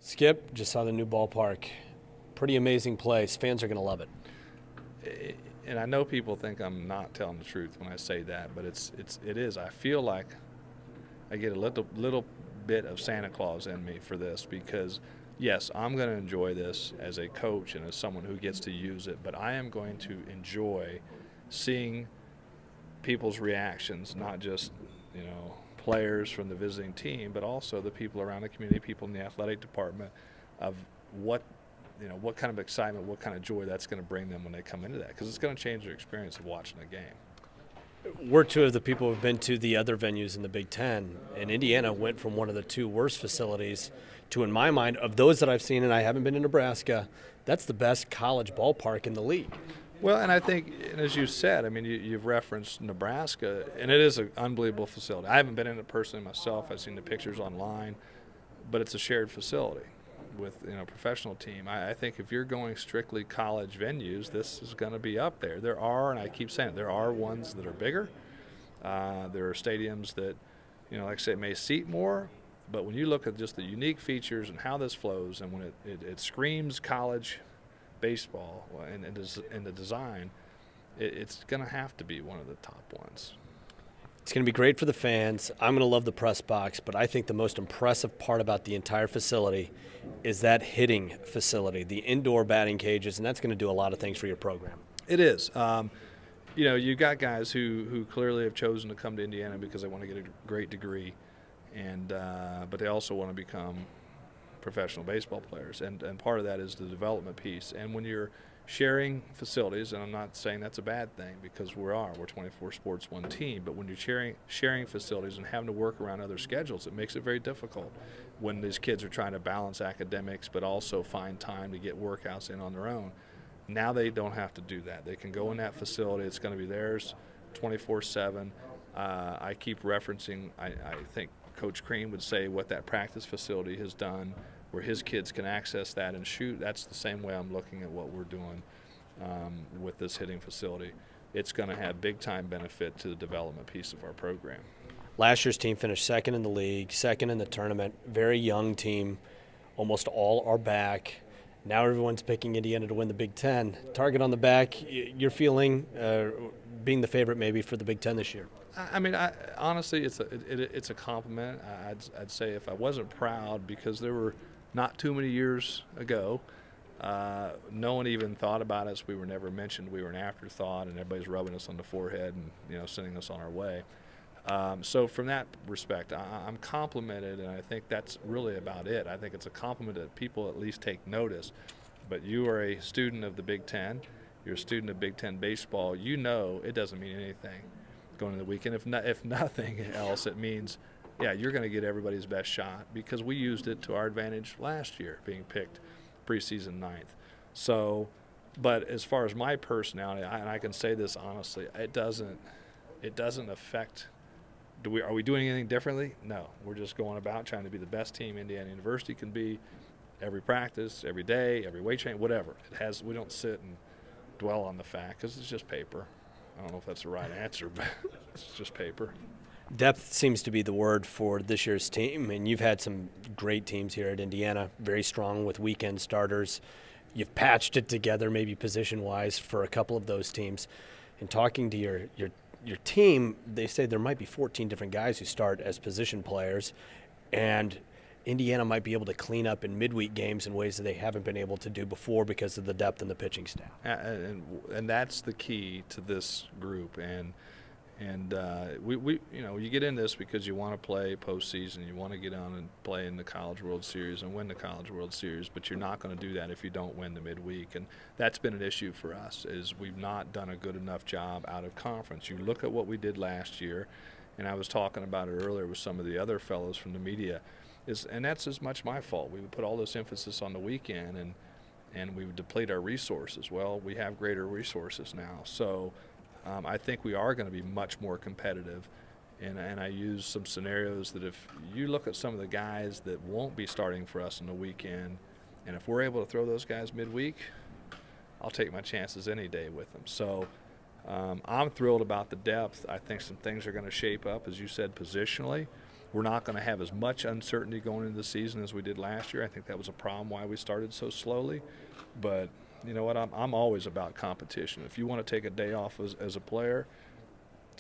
Skip, just saw the new ballpark. Pretty amazing place. Fans are going to love it. And I know people think I'm not telling the truth when I say that, but it is. I feel like I get a little bit of Santa Claus in me for this because, yes, I'm going to enjoy this as a coach and as someone who gets to use it, but I am going to enjoy seeing people's reactions, not just, players from the visiting team, but also the people around the community, people in the athletic department, of what kind of excitement, what kind of joy that's going to bring them when they come into that, because it's going to change their experience of watching a game. We're two of the people who've been to the other venues in the Big Ten, and Indiana went from one of the two worst facilities to, in my mind, of those that I've seen, and I haven't been to Nebraska, that's the best college ballpark in the league. Well, and I think, and as you said, I mean, you've referenced Nebraska, and it is an unbelievable facility. I haven't been in it personally myself. I've seen the pictures online, but it's a shared facility with a professional team. I think if you're going strictly college venues, this is going to be up there. There are, and I keep saying it, there are ones that are bigger. There are stadiums that, like I say, may seat more, but when you look at just the unique features and how this flows, and when it screams college baseball and the design, it's going to have to be one of the top ones. It's going to be great for the fans. I'm going to love the press box, but I think the most impressive part about the entire facility is that hitting facility, the indoor batting cages, and that's going to do a lot of things for your program. It is. You've got guys who clearly have chosen to come to Indiana because they want to get a great degree, but they also want to become professional baseball players, and part of that is the development piece. And when you're sharing facilities, and I'm not saying that's a bad thing because we're 24 sports, one team, but when you're sharing facilities and having to work around other schedules, it makes it very difficult when these kids are trying to balance academics but also find time to get workouts in on their own. Now they don't have to do that. They can go in that facility. It's going to be theirs 24/7. I keep referencing, I think Coach Crean would say what that practice facility has done, where his kids can access that and shoot. That's the same way I'm looking at what we're doing with this hitting facility. It's going to have big-time benefit to the development piece of our program. Last year's team finished second in the league, second in the tournament, very young team. Almost all are back. Now everyone's picking Indiana to win the Big Ten. Target on the back, you're feeling being the favorite maybe for the Big Ten this year? I mean, honestly, it's a compliment. I'd say if I wasn't proud, because there were not too many years ago, no one even thought about us. We were never mentioned. We were an afterthought, and everybody's rubbing us on the forehead and sending us on our way. So from that respect, I'm complimented, and I think that's really about it. I think it's a compliment that people at least take notice. But you are a student of the Big Ten. You're a student of Big Ten baseball. You know it doesn't mean anything going into the weekend. If nothing else, it means, yeah, you're going to get everybody's best shot, because we used it to our advantage last year, being picked preseason 9th. So, but as far as my personality, and I can say this honestly, it doesn't affect. Are we doing anything differently? No. We're just going about trying to be the best team Indiana University can be, every practice, every day, every weight training, whatever. We don't sit and dwell on the fact, because it's just paper. I don't know if that's the right answer, but it's just paper. Depth seems to be the word for this year's team, and you've had some great teams here at Indiana, very strong with weekend starters. You've patched it together maybe position-wise for a couple of those teams. And talking to your team, they say there might be 14 different guys who start as position players, and Indiana might be able to clean up in midweek games in ways that they haven't been able to do before because of the depth in the pitching staff. And that's the key to this group. And we you get in this because you want to play postseason, you want to get on and play in the College World Series and win the College World Series, but you're not going to do that if you don't win the midweek. And that's been an issue for us, is we've not done a good enough job out of conference. You look at what we did last year, and I was talking about it earlier with some of the other fellows from the media, and that's as much my fault. We would put all this emphasis on the weekend, and we would deplete our resources. Well, we have greater resources now, so I think we are going to be much more competitive. And I use some scenarios that if you look at some of the guys that won't be starting for us on the weekend, and if we're able to throw those guys midweek, I'll take my chances any day with them. So I'm thrilled about the depth. I think some things are going to shape up, as you said, positionally. We're not going to have as much uncertainty going into the season as we did last year. I think that was a problem why we started so slowly. But you know what? I'm always about competition. If you want to take a day off as a player,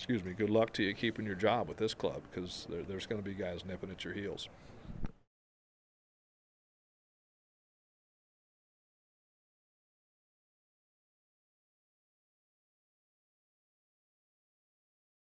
good luck to you keeping your job with this club, because there's going to be guys nipping at your heels.